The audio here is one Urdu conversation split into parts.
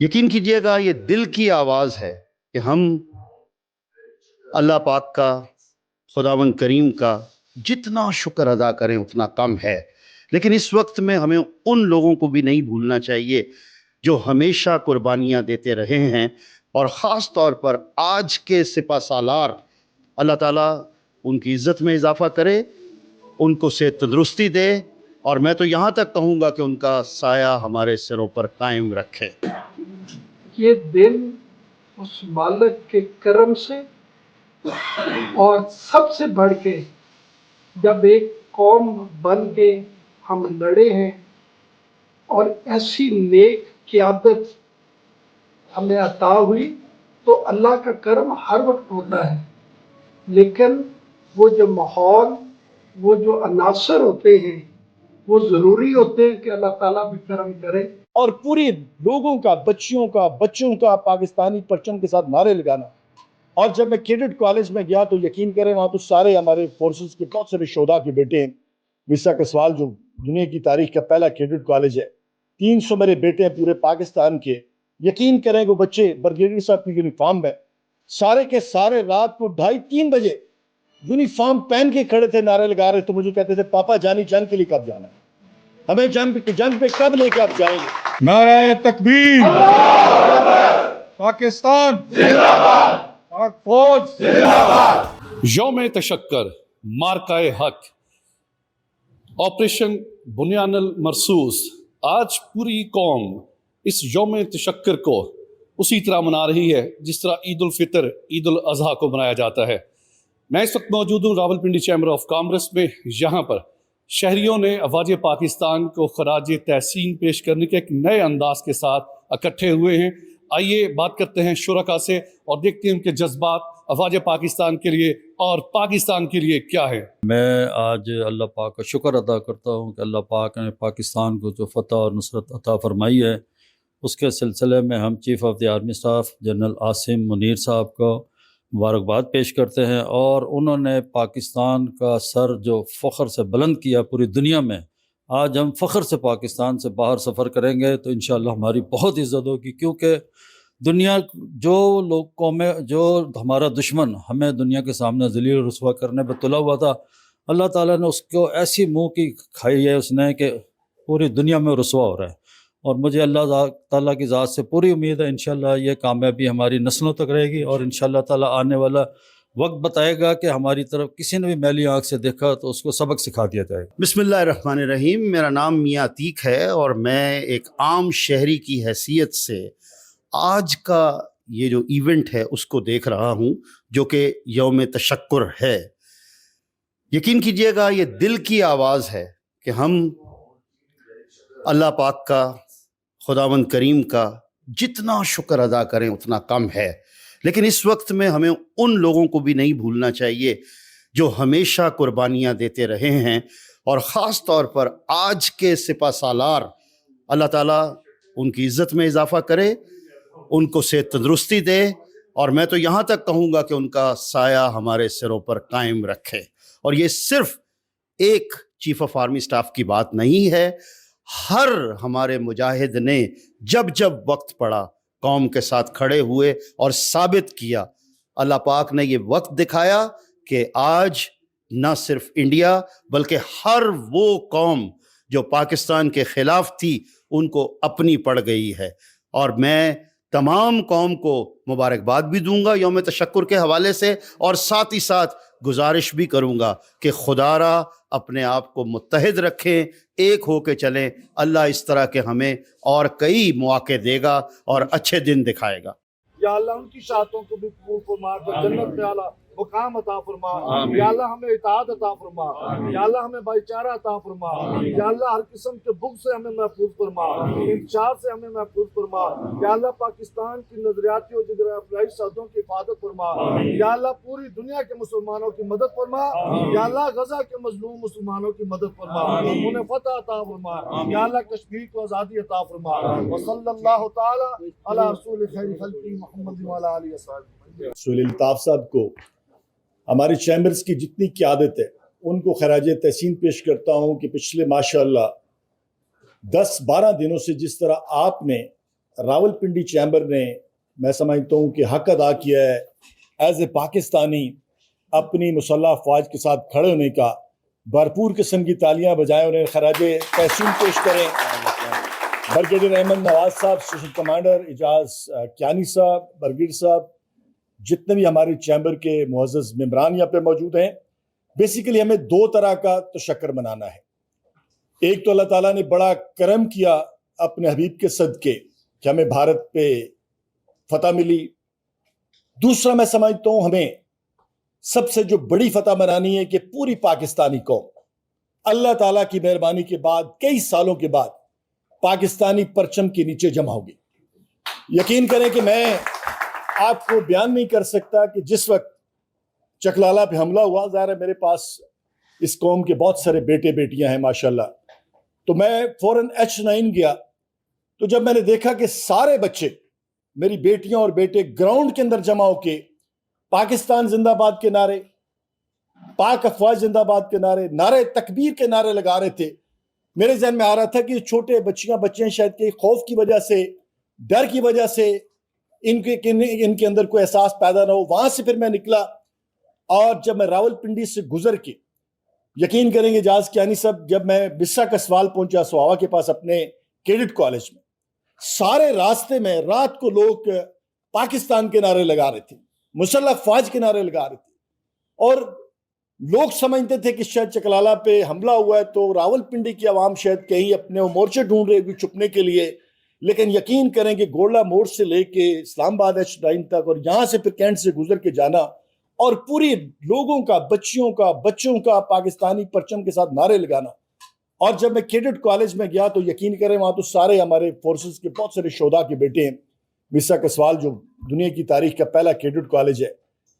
یقین کیجئے گا یہ دل کی آواز ہے کہ ہم اللہ پاک کا، خداوند کریم کا جتنا شکر ادا کریں اتنا کم ہے۔ لیکن اس وقت میں ہمیں ان لوگوں کو بھی نہیں بھولنا چاہیے جو ہمیشہ قربانیاں دیتے رہے ہیں، اور خاص طور پر آج کے سپہ سالار۔ اللہ تعالیٰ ان کی عزت میں اضافہ کرے، ان کو صحت تندرستی دے، اور میں تو یہاں تک کہوں گا کہ ان کا سایہ ہمارے سروں پر قائم رکھے۔ یہ دن اس مالک کے کرم سے، اور سب سے بڑھ کے جب ایک قوم بن کے ہم لڑے ہیں اور ایسی نیک قیادت ہمیں عطا ہوئی، تو اللہ کا کرم ہر وقت ہوتا ہے، لیکن وہ جو ماحول، وہ جو عناصر ہوتے ہیں، وہ ضروری ہوتے ہیں کہ اللہ تعالیٰ بھی کرم کرے۔ اور پوری لوگوں کا، بچوں کا پاکستانی پرچم کے ساتھ نعرے لگانا۔ اور جب میں کیڈٹ کالج میں گیا تو یقین کریں وہاں تو سارے ہمارے فورسز کے بہت سارے شہداء کے بیٹے ہیں۔ وسا کسوال جو دنیا کی تاریخ کا پہلا کیڈٹ کالج ہے، 300 میرے بیٹے ہیں پورے پاکستان کے۔ یقین کریں وہ بچے بریگیڈیئر صاحب کی یونیفارم میں سارے کے سارے رات کو 2:30-3 بجے یونیفارم پہن کے کھڑے تھے، نعرے لگا رہے، تو مجھے کہتے تھے پاپا جنگ کے لیے کب جانا ہے، ہمیں جنگ پہ کب لے کے آپ جائیں گے۔ نعرہ تکبیر، پاکستان زندہ باد، پاک فوج زندہ باد۔ یوم تشکر، مارکہ حق، آپریشن بنیان المرصوص۔ آج پوری قوم اس یوم تشکر کو اسی طرح منا رہی ہے جس طرح عید الفطر، عید الاضحیٰ کو منایا جاتا ہے۔ میں اس وقت موجود ہوں راولپنڈی چیمبر آف کامرس میں۔ یہاں پر شہریوں نے افواج پاکستان کو خراج تحسین پیش کرنے کے ایک نئے انداز کے ساتھ اکٹھے ہوئے ہیں۔ آئیے بات کرتے ہیں شرکا سے اور دیکھتے ہیں ان کے جذبات افواج پاکستان کے لیے اور پاکستان کے لیے کیا ہے۔ میں آج اللہ پاک کا شکر ادا کرتا ہوں کہ اللہ پاک نے پاکستان کو جو فتح اور نصرت عطا فرمائی ہے، اس کے سلسلے میں ہم chief of the army staff general Asim Munir صاحب کو مبارکباد پیش کرتے ہیں، اور انہوں نے پاکستان کا سر جو فخر سے بلند کیا پوری دنیا میں۔ آج ہم فخر سے پاکستان سے باہر سفر کریں گے تو انشاءاللہ ہماری بہت عزت ہوگی، کیونکہ دنیا جو لوگ قومیں، جو ہمارا دشمن ہمیں دنیا کے سامنے ذلیل و رسوا کرنے پہ تلا ہوا تھا، اللہ تعالیٰ نے اس کو ایسی منہ کی کھائی ہے اس نے کہ پوری دنیا میں رسوا ہو رہا ہے۔ اور مجھے اللہ تعالیٰ کی ذات سے پوری امید ہے انشاءاللہ یہ کامیابی ہماری نسلوں تک رہے گی، اور انشاءاللہ تعالیٰ آنے والا وقت بتائے گا کہ ہماری طرف کسی نے بھی میلی آنکھ سے دیکھا تو اس کو سبق سکھا دیا جائے گا۔ بسم اللہ الرحمن الرحیم۔ میرا نام میاں عتیق ہے، اور میں ایک عام شہری کی حیثیت سے آج کا یہ جو ایونٹ ہے اس کو دیکھ رہا ہوں، جو کہ یوم تشکر ہے۔ یقین کیجئے گا یہ دل کی آواز ہے کہ ہم اللہ پاک کا، خداوند کریم کا جتنا شکر ادا کریں اتنا کم ہے۔ لیکن اس وقت میں ہمیں ان لوگوں کو بھی نہیں بھولنا چاہیے جو ہمیشہ قربانیاں دیتے رہے ہیں، اور خاص طور پر آج کے سپہ سالار۔ اللہ تعالیٰ ان کی عزت میں اضافہ کرے، ان کو صحت تندرستی دے، اور میں تو یہاں تک کہوں گا کہ ان کا سایہ ہمارے سروں پر قائم رکھے۔ اور یہ صرف ایک چیف آف آرمی اسٹاف کی بات نہیں ہے، ہر ہمارے مجاہد نے جب جب وقت پڑا قوم کے ساتھ کھڑے ہوئے اور ثابت کیا۔ اللہ پاک نے یہ وقت دکھایا کہ آج نہ صرف انڈیا بلکہ ہر وہ قوم جو پاکستان کے خلاف تھی ان کو اپنی پڑ گئی ہے۔ اور میں تمام قوم کو مبارکباد بھی دوں گا یوم تشکر کے حوالے سے، اور ساتھ ہی ساتھ گزارش بھی کروں گا کہ خدا را اپنے آپ کو متحد رکھیں، ایک ہو کے چلیں۔ اللہ اس طرح کے ہمیں اور کئی مواقع دے گا اور اچھے دن دکھائے گا۔ یا اللہ ان کی شہادتوں کو بھی قبول فرما کر جنت میں اعلیٰ مقام عطا فرما۔ یا اللہ ہمیں اطاعت عطا فرما۔ یا اللہ ہمیں بھائی چارہ عطا فرما۔ یا اللہ ہر قسم کے بغض سے ہمیں محفوظ فرما، انتشار سے ہمیں محفوظ فرما۔ یا اللہ پاکستان کی نظریاتی اور جغرافیائی سرحدوں کی حفاظت فرما۔ یا اللہ پوری دنیا کے مسلمانوں کی مدد فرما۔ یا اللہ غزہ کے مظلوم مسلمانوں کی مدد فرما، انہیں فتح عطا فرما۔ یا اللہ کشمیر کو آزادی عطا فرما۔ وصلی اللہ تعالی علی رسول خیر خلقہ محمد وعلی آلہ وصحبہ۔ سہیل الطاف صاحب کو، ہمارے چیمبرز کی جتنی قیادت ہے ان کو خراج تحسین پیش کرتا ہوں کہ پچھلے ماشاءاللہ 10-12 دنوں سے جس طرح آپ نے راولپنڈی چیمبر نے میں سمجھتا ہوں کہ حق ادا کیا ہے ایز اے پاکستانی اپنی مسلح افواج کے ساتھ کھڑے ہونے کا. بھرپور قسم کی تالیاں بجائیں, انہیں خراج تحسین پیش کریں. بریگیڈیئر احمد نواز صاحب, اسٹیشن کمانڈر اعجاز کیانی صاحب, برگیڈ صاحب, جتنے بھی ہمارے چیمبر کے معزز ممبران یہاں پہ موجود ہیں. بیسیکلی ہمیں دو طرح کا تشکر منانا ہے. ایک تو اللہ تعالیٰ نے بڑا کرم کیا اپنے حبیب کے صدقے کہ ہمیں بھارت پہ فتح ملی. دوسرا میں سمجھتا ہوں ہمیں سب سے جو بڑی فتح منانی ہے کہ پوری پاکستانی قوم اللہ تعالیٰ کی مہربانی کے بعد کئی سالوں کے بعد پاکستانی پرچم کے نیچے جمع ہوگی. یقین کریں کہ میں آپ کو بیان نہیں کر سکتا کہ جس وقت چکلالہ پہ حملہ ہوا, ظاہر ہے میرے پاس اس قوم کے بہت سارے بیٹے بیٹیاں ہیں ماشاءاللہ, تو میں فوراً H9 گیا. تو جب میں نے دیکھا کہ سارے بچے, میری بیٹیاں اور بیٹے گراؤنڈ کے اندر جمع ہو کے پاکستان زندہ باد کے نعرے, پاک افواج زندہ باد کے نعرے, نعرے تکبیر کے نعرے لگا رہے تھے, میرے ذہن میں آ رہا تھا کہ چھوٹے بچے شاید کہ خوف کی وجہ سے, ڈر کی وجہ سے ان کے اندر کوئی احساس پیدا نہ ہو. وہاں سے پھر میں نکلا اور جب میں راولپنڈی سے گزر کے, یقین کریں گے اعجاز کیانی صاحب, جب میں بسا کسوال پہنچا سواوا کے پاس اپنے کیڈٹ کالج میں, سارے راستے میں رات کو لوگ پاکستان کے نعرے لگا رہے تھے, مسلح افواج کے نعرے لگا رہے تھے, اور لوگ سمجھتے تھے کہ شاید چکلالہ پہ حملہ ہوا ہے تو راولپنڈی کی عوام شاید کہیں اپنے مورچے ڈھونڈ رہے ہوگی چھپنے کے لیے. لیکن یقین کریں کہ گولڈا موڑ سے لے کے اسلام آباد H9 تک, اور یہاں سے پھر کینٹ سے گزر کے جانا, اور پوری لوگوں کا, بچوں کا پاکستانی پرچم کے ساتھ نعرے لگانا. اور جب میں کیڈٹ کالج میں گیا تو یقین کریں وہاں تو سارے ہمارے فورسز کے بہت سارے شہداء کے بیٹے ہیں. بسا کسوال جو دنیا کی تاریخ کا پہلا کیڈٹ کالج ہے,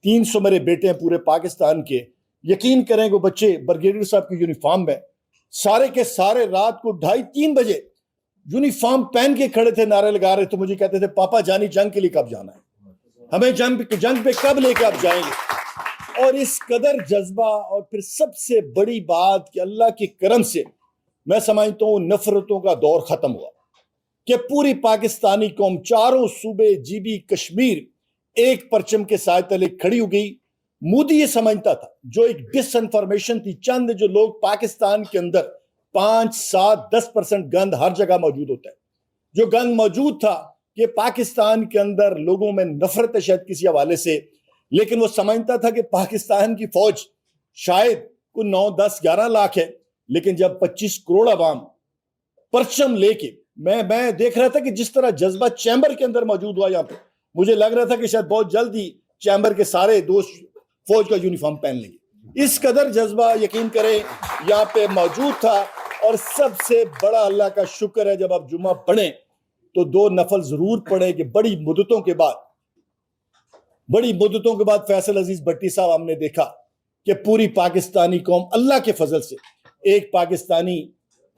300 میرے بیٹے ہیں پورے پاکستان کے. یقین کریں وہ بچے بریگیڈیئر صاحب کی یونیفارم میں, سارے کے سارے رات کو 2:30-3 بجے یونیفارم پہن کے کھڑے تھے, نعرے لگا رہے تھے. مجھے کہتے تھے پاپا جانی جنگ کے لیے کب جانا ہے, ہمیں جنگ پہ کب لے کے آپ جائیں گے. اور اس قدر جذبہ, اور پھر سب سے بڑی بات کہ اللہ کے کرم سے میں سمجھتا ہوں نفرتوں کا دور ختم ہوا, کہ پوری پاکستانی قوم, چاروں صوبے, GB کشمیر ایک پرچم کے سائے تلے کھڑی ہو گئی. مودی یہ سمجھتا تھا, جو ایک ڈس انفارمیشن تھی, چند جو لوگ پاکستان کے اندر 5-7-10% گند ہر جگہ موجود ہوتا ہے, جو گند موجود تھا کہ پاکستان کے اندر لوگوں میں نفرت ہے شاید کسی حوالے سے, لیکن وہ سمجھتا تھا کہ پاکستان کی فوج شاید کوئی 9-10-11 لاکھ ہے, لیکن جب 25 کروڑ عوام پرچم لے کے, میں دیکھ رہا تھا کہ جس طرح جذبہ چیمبر کے اندر موجود ہوا یہاں پہ, مجھے لگ رہا تھا کہ شاید بہت جلد ہی چیمبر کے سارے دوست فوج کا یونیفارم پہن لیں گے. اس قدر جذبہ یقین کریں یہاں پہ موجود تھا. اور سب سے بڑا اللہ کا شکر ہے, جب آپ جمعہ پڑھیں تو 2 نفل ضرور پڑھیں کہ بڑی مدتوں کے بعد فیصل عزیز بھٹی صاحب ہم نے دیکھا کہ پوری پاکستانی قوم اللہ کے فضل سے ایک پاکستانی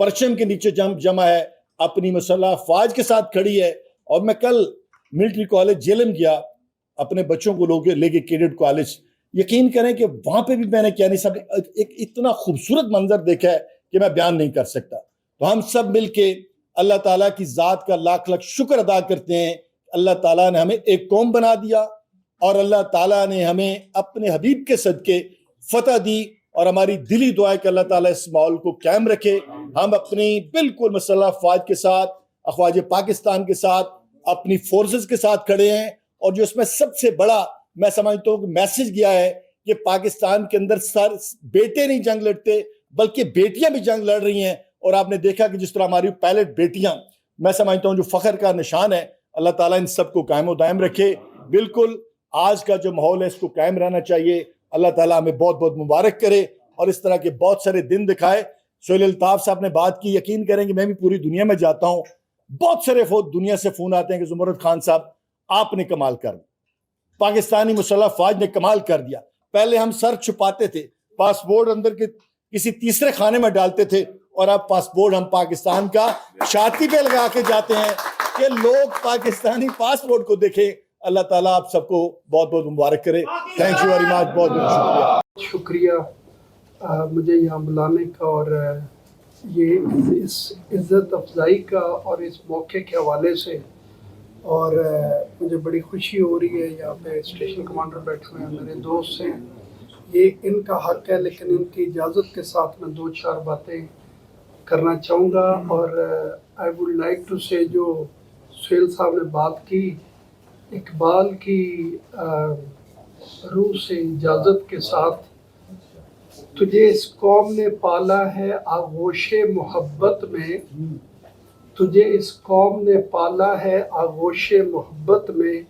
پرچم کے نیچے جمع ہے, اپنی مسلح افواج کے ساتھ کھڑی ہے. اور میں کل ملٹری کالج جیلم گیا اپنے بچوں کو لے کے کیڈٹ کالج, یقین کریں کہ وہاں پہ بھی میں نے کیا نہیں سب ایک اتنا خوبصورت منظر دیکھا ہے کہ میں بیان نہیں کر سکتا. تو ہم سب مل کے اللہ تعالیٰ کی ذات کا لاکھ شکر ادا کرتے ہیں. اللہ تعالیٰ نے ہمیں ایک قوم بنا دیا, اور اللہ تعالیٰ نے ہمیں اپنے حبیب کے صدقے فتح دی, اور ہماری دلی دعا ہے کہ اللہ تعالیٰ اس ماحول کو قائم رکھے. ہم اپنی بالکل مسلح افواج کے ساتھ, افواج پاکستان کے ساتھ, اپنی فورسز کے ساتھ کھڑے ہیں. اور جو اس میں سب سے بڑا میں سمجھتا ہوں کہ میسج گیا ہے کہ پاکستان کے اندر بیٹے نہیں جنگ لڑتے بلکہ بیٹیاں بھی جنگ لڑ رہی ہیں. اور آپ نے دیکھا کہ جس طرح ہماری پائلٹ بیٹیاں, میں سمجھتا ہوں جو فخر کا نشان ہے, اللہ تعالیٰ ان سب کو قائم و دائم رکھے. بالکل آج کا جو ماحول ہے اس کو قائم رہنا چاہیے. اللہ تعالیٰ ہمیں بہت بہت مبارک کرے اور اس طرح کے بہت سارے دن دکھائے. سہیل الطاف صاحب نے بات کی, یقین کریں کہ میں بھی پوری دنیا میں جاتا ہوں, بہت سارے دنیا سے فون آتے ہیں کہ زمرد خان صاحب آپ نے کمال کر دیا, پاکستانی مسلح افواج نے کمال کر دیا. پہلے ہم سر چھپاتے تھے, پاسپورٹ اندر کے کسی تیسرے خانے میں ڈالتے تھے, اور اب پاسپورٹ ہم پاکستان کا چھاتی پہ لگا کے جاتے ہیں کہ لوگ پاکستانی پاسپورٹ کو دیکھیں. اللہ تعالیٰ آپ سب کو بہت بہت مبارک کرے. تھینک یو ویری مچ, بہت بہت شکریہ مجھے یہاں بلانے کا, اور یہ اس عزت افزائی کا, اور اس موقع کے حوالے سے اور مجھے بڑی خوشی ہو رہی ہے یہاں پہ اسٹیشن کمانڈر بیٹھے ہوئے ہیں, میرے دوست ہیں, یہ ان کا حق ہے, لیکن ان کی اجازت کے ساتھ میں 2-4 باتیں کرنا چاہوں گا. اور آئی ووڈ لائک ٹو سے جو سہیل صاحب نے بات کی, اقبال کی روح سے اجازت کے ساتھ, تجھے اس قوم نے پالا ہے آغوش محبت میں, تجھے اس قوم نے پالا ہے آغوش محبت میں,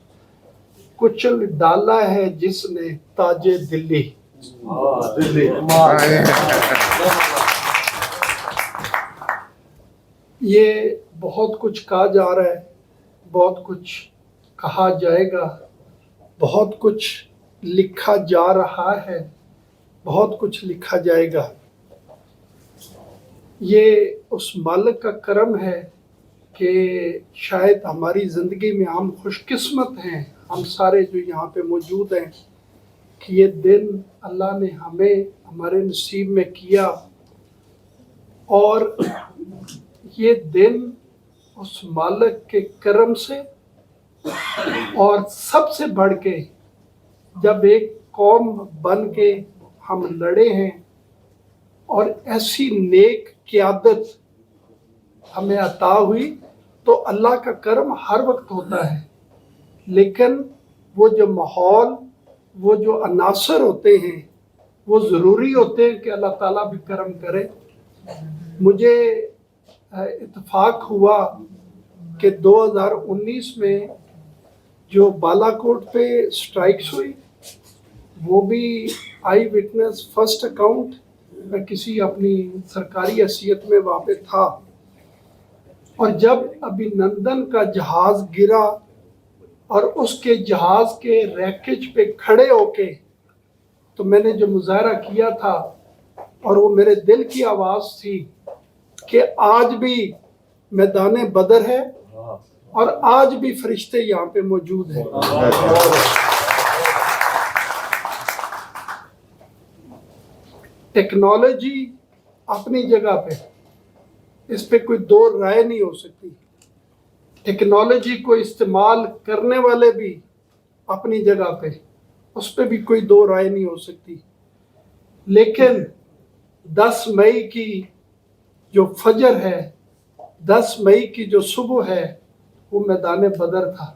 کچل ڈالا ہے جس نے تاج دلی. یہ بہت کچھ کہا جا رہا ہے, بہت کچھ کہا جائے گا, بہت کچھ لکھا جا رہا ہے, بہت کچھ لکھا جائے گا. یہ اس مالک کا کرم ہے کہ شاید ہماری زندگی میں ہم خوش قسمت ہیں, ہم سارے جو یہاں پہ موجود ہیں, کہ یہ دن اللہ نے ہمیں ہمارے نصیب میں کیا. اور یہ دن اس مالک کے کرم سے, اور سب سے بڑھ کے جب ایک قوم بن کے ہم لڑے ہیں اور ایسی نیک قیادت ہمیں عطا ہوئی, تو اللہ کا کرم ہر وقت ہوتا ہے. لیکن وہ جو ماحول, وہ جو عناصر ہوتے ہیں, وہ ضروری ہوتے ہیں کہ اللہ تعالیٰ بھی کرم کرے. مجھے اتفاق ہوا کہ 2019 میں جو بالا کوٹ پہ سٹرائکس ہوئی, وہ بھی آئی وٹنس فرسٹ اکاؤنٹ, میں کسی اپنی سرکاری حیثیت میں وہاں پہ تھا. اور جب ابھی نندن کا جہاز گرا اور اس کے جہاز کے ریکج پہ کھڑے ہو کے, تو میں نے جو مظاہرہ کیا تھا, اور وہ میرے دل کی آواز تھی کہ آج بھی میدان بدر ہے اور آج بھی فرشتے یہاں پہ موجود ہیں. ٹیکنالوجی اپنی جگہ پہ, اس پہ کوئی دو رائے نہیں ہو سکتی. ٹیکنالوجی کو استعمال کرنے والے بھی اپنی جگہ پہ, اس پہ بھی کوئی دو رائے نہیں ہو سکتی. لیکن 10 مئی کی جو فجر ہے, 10 مئی کی جو صبح ہے, وہ میدان بدر تھا.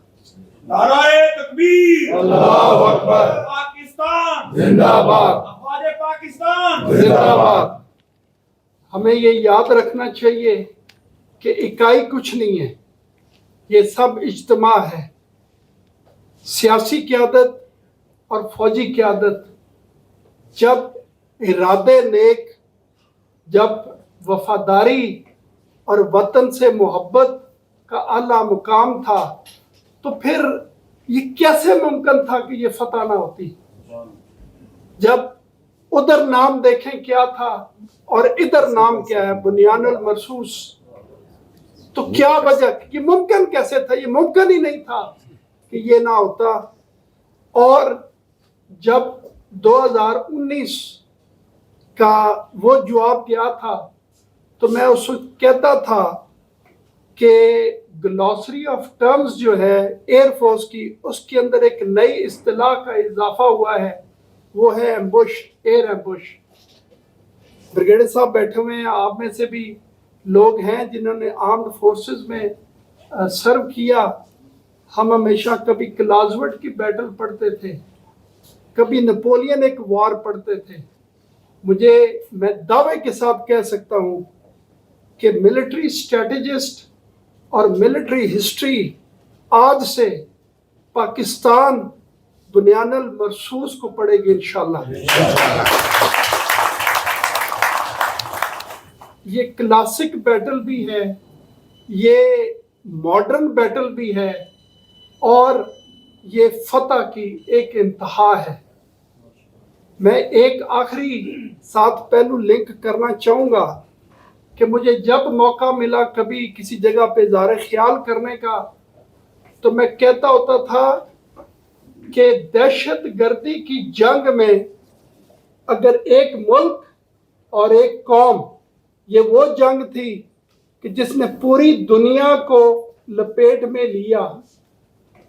نعرہ تکبیر، اللہ اکبر, پاکستان زندہ باد, افواج پاکستان زندہ باد. ہمیں یہ یاد رکھنا چاہیے کہ اکائی کچھ نہیں ہے, یہ سب اجتماع ہے. سیاسی قیادت اور فوجی قیادت جب ارادے نیک, جب وفاداری اور وطن سے محبت کا اعلیٰ مقام تھا, تو پھر یہ کیسے ممکن تھا کہ یہ فتح نہ ہوتی. جب ادھر نام دیکھیں کیا تھا اور ادھر نام کیا ہے, بنیان المرصوص, تو کیا وجہ, یہ ممکن کیسے تھا؟ یہ ممکن ہی نہیں تھا کہ یہ نہ ہوتا. اور جب 2019 کا وہ جواب کیا تھا, تو میں اس وقت کہتا تھا کہ گلوسری آف ٹرمز جو ہے ایئر فورس کی, اس کے اندر ایک نئی اصطلاح کا اضافہ ہوا ہے, وہ ہے ایمبوش, ایئر ایمبوش. بریگیڈیئر صاحب بیٹھے ہوئے ہیں, آپ میں سے بھی لوگ ہیں جنہوں نے آرمڈ فورسز میں سرو کیا. ہم ہمیشہ کبھی کلازوٹ کی بیٹل پڑھتے تھے, کبھی نپولین ایک وار پڑھتے تھے. میں دعوے کے ساتھ کہہ سکتا ہوں کہ ملٹری اسٹریٹجسٹ اور ملٹری ہسٹری آج سے پاکستان بنیان المرصوص کو پڑے گی انشاءاللہ. یہ کلاسک بیٹل بھی ہے, یہ ماڈرن بیٹل بھی ہے, اور یہ فتح کی ایک انتہا ہے. میں ایک آخری ساتھ پہلو لنک کرنا چاہوں گا کہ مجھے جب موقع ملا کبھی کسی جگہ پہ اظہار خیال کرنے کا, تو میں کہتا ہوتا تھا کہ دہشت گردی کی جنگ میں اگر ایک ملک اور ایک قوم, یہ وہ جنگ تھی کہ جس نے پوری دنیا کو لپیٹ میں لیا,